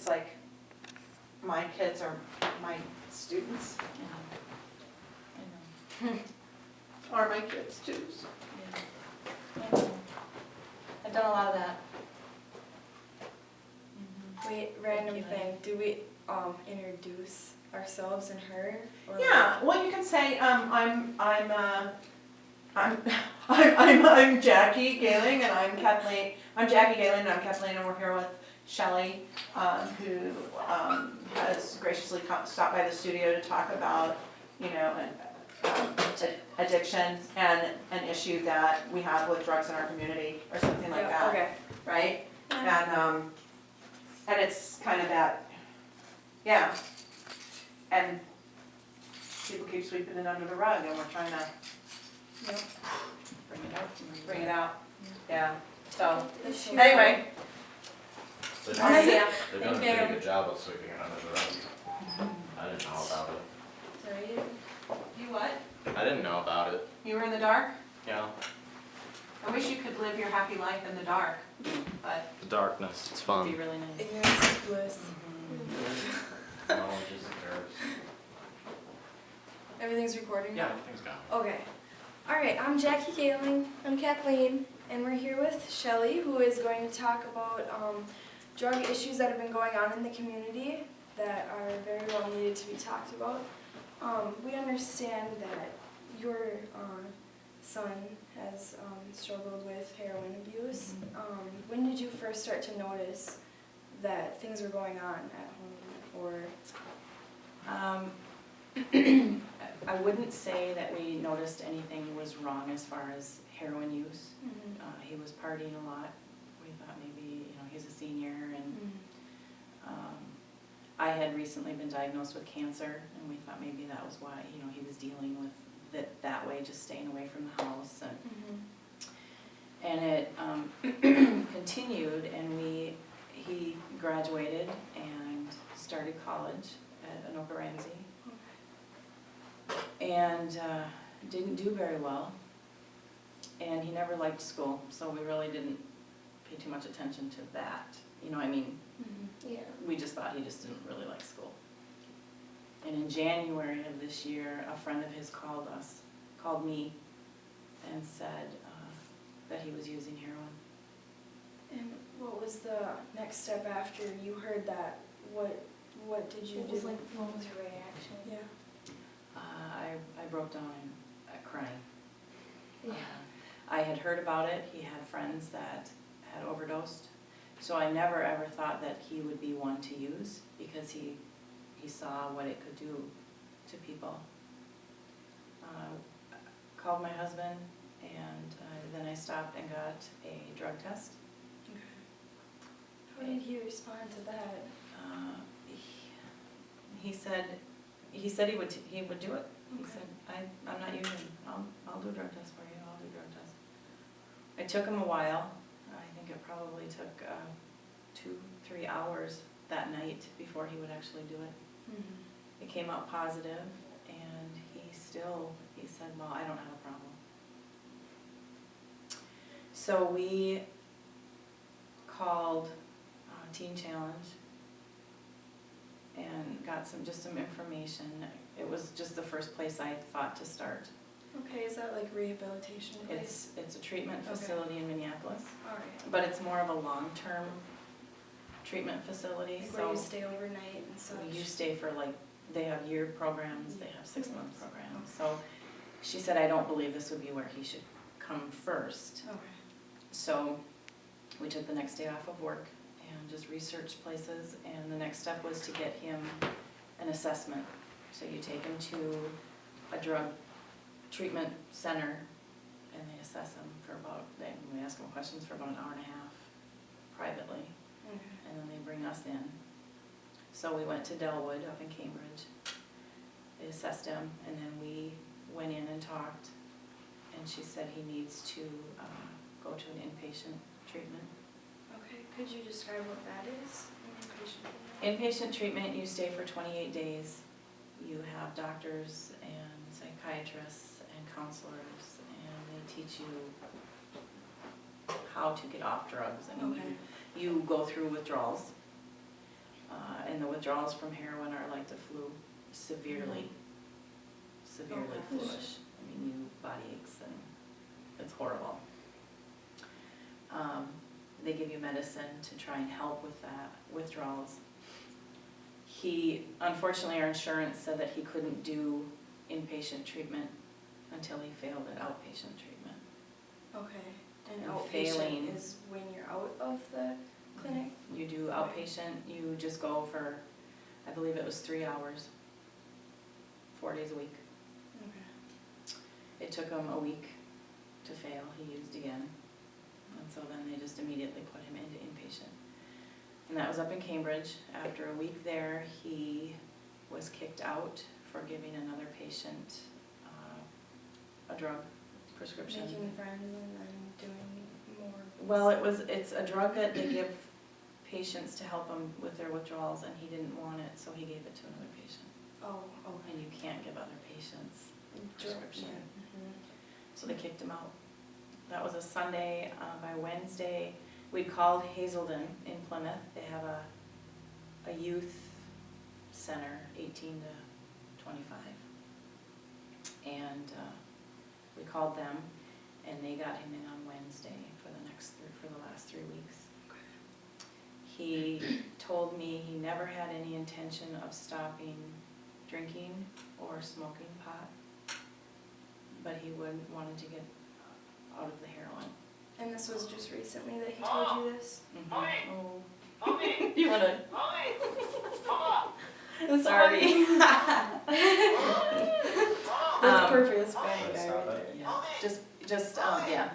it's like my kids are my students. I know. Are my kids too. So. Yeah. I know. I've done a lot of that. Wait, random thing. Do we introduce ourselves and her? Or Yeah, well, you can say I'm Jackie Galing and I'm Kathleen. I'm Jackie Galing and I'm Kathleen, and we're here with Shelly, who has graciously stopped by the studio to talk about, addiction and an issue that we have with drugs in our community or something like that. Okay. Right? And it's kind of that, yeah. And people keep sweeping it under the rug, and we're trying to bring it out. Yeah. So anyway, They're Yeah. doing a pretty good job of sweeping it under the rug. I didn't know about it. Sorry. you what? I didn't know about it. You were in the dark? Yeah. I wish you could live your happy life in the dark, but The darkness. It's It'd fun. be really nice. Ignorance is bliss. Knowledge is a curse. Everything's recording Yeah, now? everything's gone. Okay. Alright, I'm Jackie Galing. I'm Kathleen. And we're here with Shelly, who is going to talk about drug issues that have been going on in the community that are very well needed to be talked about. We understand that your son has struggled with heroin abuse. When did you first start to notice that things were going on at home, or? I wouldn't say that we noticed anything was wrong as far as heroin use. He was partying a lot. We thought maybe, he's a senior, and I had recently been diagnosed with cancer, and we thought maybe that was why, he was dealing with it that way, just staying away from the house. And it continued, and he graduated and started college at Anoka Ramsey. And didn't do very well, and he never liked school, so we really didn't pay too much attention to that. Yeah. We just thought he just didn't really like school. And in January of this year, a friend of his called me, and said that he was using heroin. And what was the next step after you heard that? What did you do? What was your reaction? Yeah. I broke down and crying. Yeah. I had heard about it. He had friends that had overdosed. So I never ever thought that he would be one to use, because he saw what it could do to people. Called my husband, and then I stopped and got a drug test. How did he respond to that? He said he would do it. He said, I'm not using. I'll do a drug test for you. I'll do a drug test. It took him a while. I think it probably took 2-3 hours that night before he would actually do it. It came out positive, and he said, well, I don't have a problem. So we called Teen Challenge and got some information. It was just the first place I thought to start. Okay, is that like rehabilitation place? It's a treatment Okay. facility in Minneapolis, All right. but it's more of a long-term treatment facility. Like where you stay overnight and such? You stay for they have year programs, they have 6-month programs. So she said, I don't believe this would be where he should come first. Okay. So we took the next day off of work and just researched places, and the next step was to get him an assessment. So you take him to a drug treatment center, and they assess him for we ask him questions for about an hour and a half privately, and then they bring us in. So we went to Delwood up in Cambridge. They assessed him, and then we went in and talked, and she said he needs to go to an inpatient treatment. Okay, could you describe what that is? Inpatient treatment, you stay for 28 days. You have doctors and psychiatrists and counselors, and they teach you how to get off drugs. And Okay. you go through withdrawals. withdrawals from heroin are like the flu, severely gosh. foolish. I mean, you body aches and it's horrible. They give you medicine to try and help with that withdrawals. Unfortunately, our insurance said that he couldn't do inpatient treatment until he failed at outpatient treatment. Okay, and And outpatient failing. is when you're out of the clinic? You do outpatient, you just go for, I believe it was 3 hours, 4 days a week. Okay. It took him a week to fail, he used again. And so then they just immediately put him into inpatient. And that was up in Cambridge. After a week there, he was kicked out for giving another patient a drug prescription. Making friends and then doing more. Well, it's a drug that they give patients to help them with their withdrawals, and he didn't want it, so he gave it to another patient. Oh, okay. And you can't give other patients prescription. Mhm. So they kicked him out. That was a Sunday. By Wednesday, we called Hazelden in Plymouth. They have a youth center, 18 to 25. And we called them, and they got him in on Wednesday for the last 3 weeks. He told me he never had any intention of stopping drinking or smoking pot, but he wanted to get out of the heroin. And this was just recently that he told you this? Oh. You wanna? Sorry. That's perfect, that's I family guy saw right that. there. Yeah, yeah.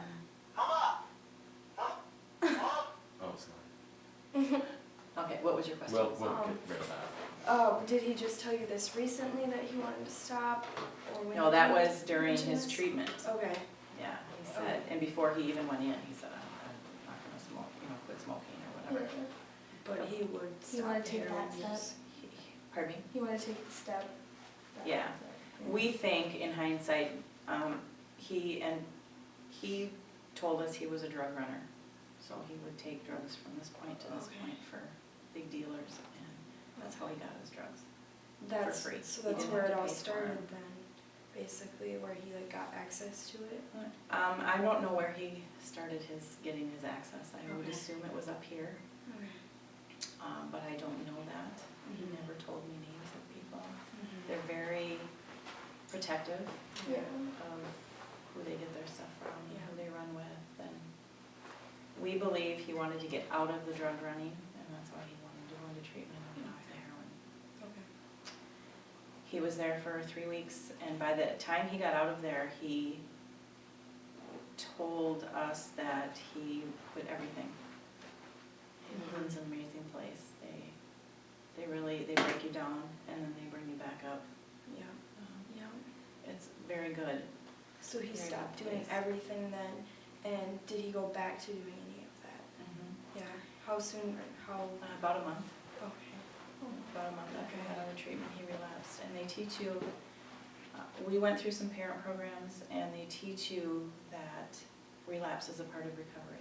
Oh, sorry. Okay, what was your question? We'll get rid of that. Did he just tell you this recently that he wanted to stop? Or when No, he that was during mentioned his this? treatment. Okay, Yeah, he said, and before he even went in, he said, I'm not gonna smoke, quit smoking or whatever. but he would He stop wanted the to take heroin that use. step. Pardon me? He wanted to take the step. Yeah. We think, in hindsight, he told us he was a drug runner. So he would take drugs from this point to this Okay. point for big dealers, and that's how he got his drugs. That's, free. so He that's didn't where have it to all pay for started it. then, basically, where he like got access to it? I don't know where he started getting his access. I would Okay. assume it was up here, Okay. but I don't know that. He Mhm. never told me names of people. Mhm. They're very protective Yeah. of who they get their stuff from, and who Yeah. they run with, and we believe he wanted to get out of the drug running, and that's why he wanted to go into treatment and get off the heroin. Okay. He was there for 3 weeks, and by the time he got out of there, he told us that he quit everything. Hazelden's an amazing place. They break you down, and then they bring you back up. Yeah, yeah. It's very good. So he Very stopped good doing place. everything then, and did he go back to doing any of that? Yeah. How soon, how, About a month. okay. About a month after he Okay. got out of treatment, he relapsed. And they teach you, we went through some parent programs, and they teach you that relapse is a part of recovery.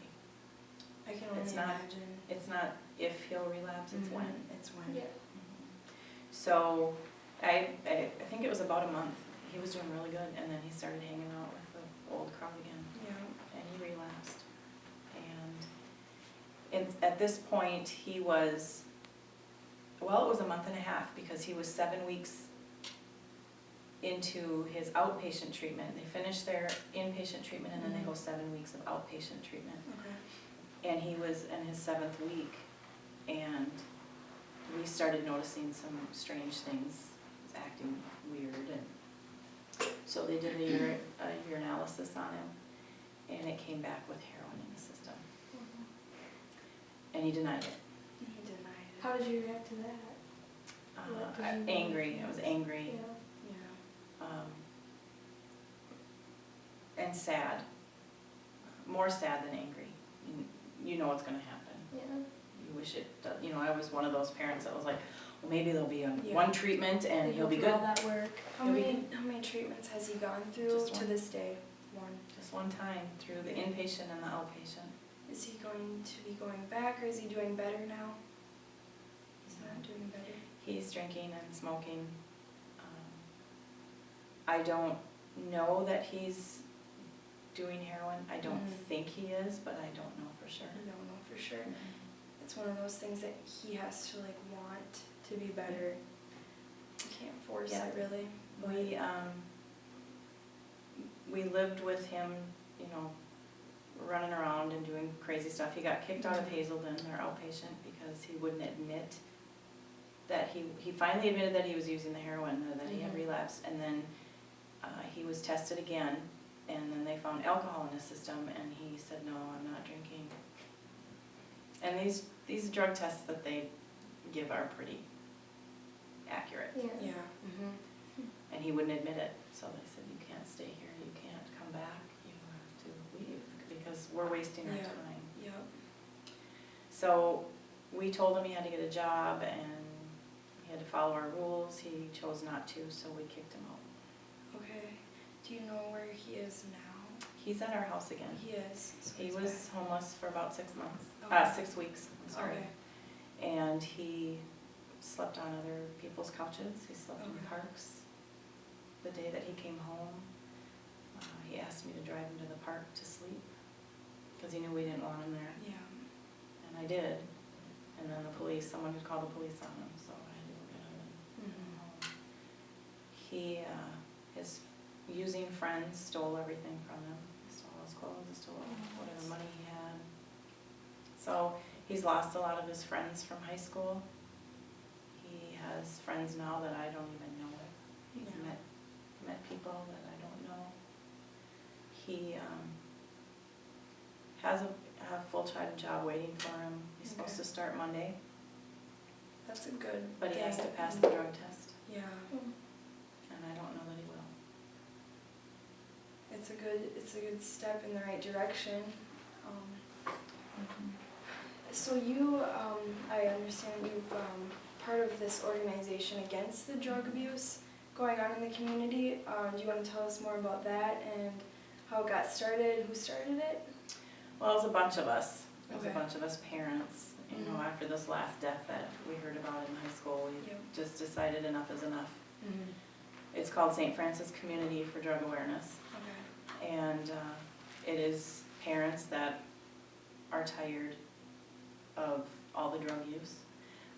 I can It's only not- imagine. It's not if he'll relapse, it's when. It's when. Yeah. So I think it was about a month. He was doing really good, and then he started hanging out with the old crowd again, Yeah. and he relapsed. And at this point, he was, well, it was a month and a half, because he was 7 weeks into his outpatient treatment. They finish their inpatient treatment, and then they go 7 weeks of outpatient treatment. Okay. And he was in his 7th week, and we started noticing some strange things. He was acting weird, and so they did a urinalysis on him, and it came back with heroin in the system. And he denied it. He denied it. How did you react to that? What did you- Angry, I was angry, Yeah. Yeah. and sad. More sad than angry. You know what's gonna happen. Yeah. You wish it, I was one of those parents that was like, well, maybe there'll be Yeah. one treatment and They he'll go be through all good. that work. How He'll be many treatments has he gone through Just to one. this day? One. Just one time through the inpatient and the outpatient. Is he going to be going back, or is he doing better now? He's not doing better. He's drinking and smoking. I don't know that he's doing heroin. I don't think he is, but I don't know for sure. I don't know for sure. It's one of those things that he has to like want to be better. You can't force Yeah. it really. We lived with him, you know, running around and doing crazy stuff. He got kicked out of Hazelden, our outpatient, because he wouldn't admit that he finally admitted that he was using the heroin, or that he had relapsed, and then he was tested again, and then they found alcohol in his system, and he said, no, I'm not drinking. And these drug tests that they give are pretty accurate. Yeah. And he wouldn't admit it, so they said, you can't stay here, you can't come back, you have to leave, because we're wasting our Yeah. time. Yep. So we told him he had to get a job and he had to follow our rules. He chose not to, so we kicked him out. Okay. Do you know where he is now? He's at our house again. He is. So He he's was homeless for about 6 months, Okay. 6 weeks, I'm back. sorry. Okay. And he slept on other people's couches. He slept in Okay. parks. The day that he came home, he asked me to drive him to the park to sleep because he knew we didn't want him there. Yeah. And I did. And then someone had called the police on him, so I had to go get him and bring him home. He, his using friends stole everything from him. He stole his clothes, he stole whatever money he had. So he's lost a lot of his friends from high school. He has friends now that I don't even know. He's Yeah. met people that I don't know. He has a full-time job waiting for him. He's supposed Okay. to start Monday, That's a good. but he has to thing. pass the drug test, Yeah. and I don't know that he will. It's a good step in the right direction. So you, I understand you've part of this organization against the drug abuse going on in the community. Do you want to tell us more about that and how it got started, who started it? Well, it was a bunch of us. It was a Okay. bunch of us parents. You know, after this last death that we heard about in high school, we Yep. just decided enough is enough. It's called St. Francis Community for Drug Awareness. Okay. And it is parents that are tired of all the drug use.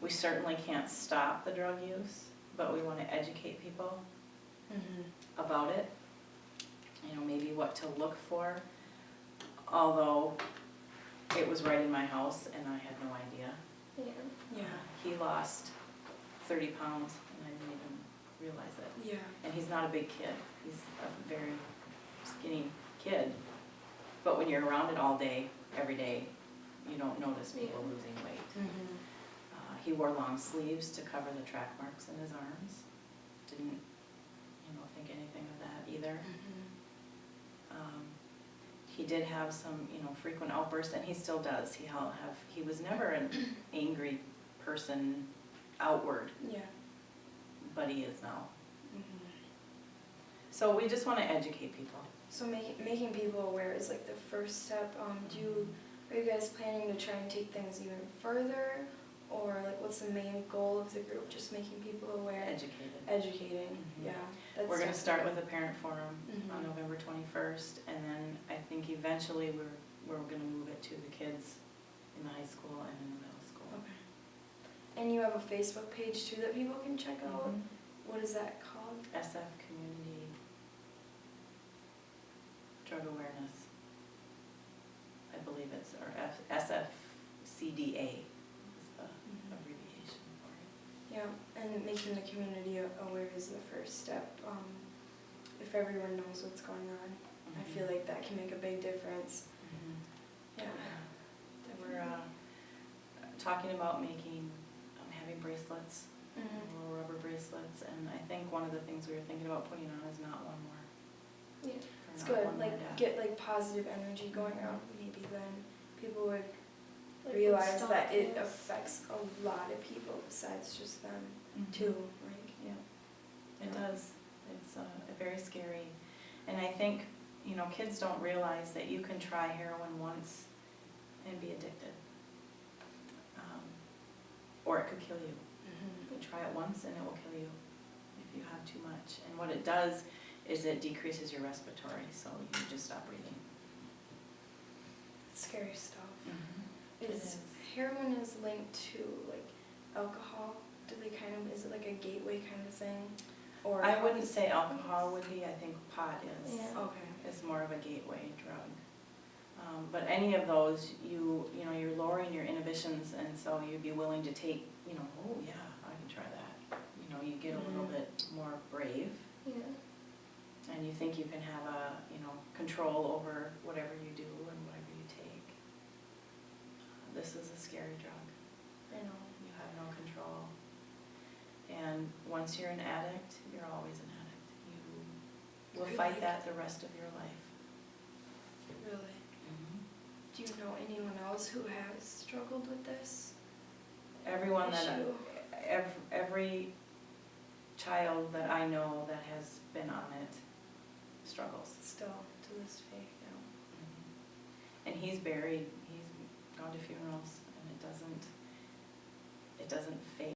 We certainly can't stop the drug use, but we want to educate people about it. You know, maybe what to look for. Although it was right in my house and I had no idea. Yeah. He lost 30 pounds and I didn't even realize it. Yeah. And he's not a big kid. He's a very skinny kid. But when you're around it all day, every day, you don't notice people losing weight. He wore long sleeves to cover the track marks in his arms. Didn't, think anything of that either. He did have some, frequent outbursts, and he still does. He was never an angry person outward, Yeah. but he is now. So we just want to educate people. So making people aware is like the first step. Are you guys planning to try and take things even further? Or like what's the main goal of the group? Just making people aware? Educated. Educating, yeah. That's We're going to start with definitely- a parent forum on November 21st, and then I think eventually we're going to move it to the kids in the high school and in the middle school. Okay. And you have a Facebook page too that people can check out? Mhm. What is that called? SF Community Drug Awareness. I believe it's, or SFCDA is the abbreviation for it. Yeah, and making the community aware is the first step. If everyone knows what's going on, I feel like that can make a big difference. Yeah. We're talking about having bracelets, little rubber bracelets, and I think one of the things we were thinking about putting on is not one more. Yeah. for It's not good, one more like death. get like positive energy going out. Maybe then people would Like, realize stop that it this. affects a lot of people besides just them Mhm. too. Like, Yeah, it does. It's very scary. And I think, kids don't realize that you can try heroin once and be addicted. or it could kill you. You try it once and it will kill you if you have too much. And what it does is it decreases your respiratory, so you just stop breathing. Scary stuff. It Is heroin is linked to like alcohol? Do they kind of, is it like a gateway kind of thing? Or I wouldn't say alcohol would be, I think pot is. Yeah. Okay. Is more of a gateway drug. But any of those, you know, you're lowering your inhibitions, and so you'd be willing to take, you know, oh yeah, I can try that. You know, you get a little bit more brave, Yeah. and you think you can have a, you know, control over whatever you do and whatever you take. This is a scary drug. I know. You have no control. And once you're an addict, you're always an addict. You will fight that the rest of your life. Really? Do you know anyone else who has struggled with this Everyone that, issue? every child that I know that has been on it struggles. Still to this day. And he's buried, he's gone to funerals, and it doesn't fade.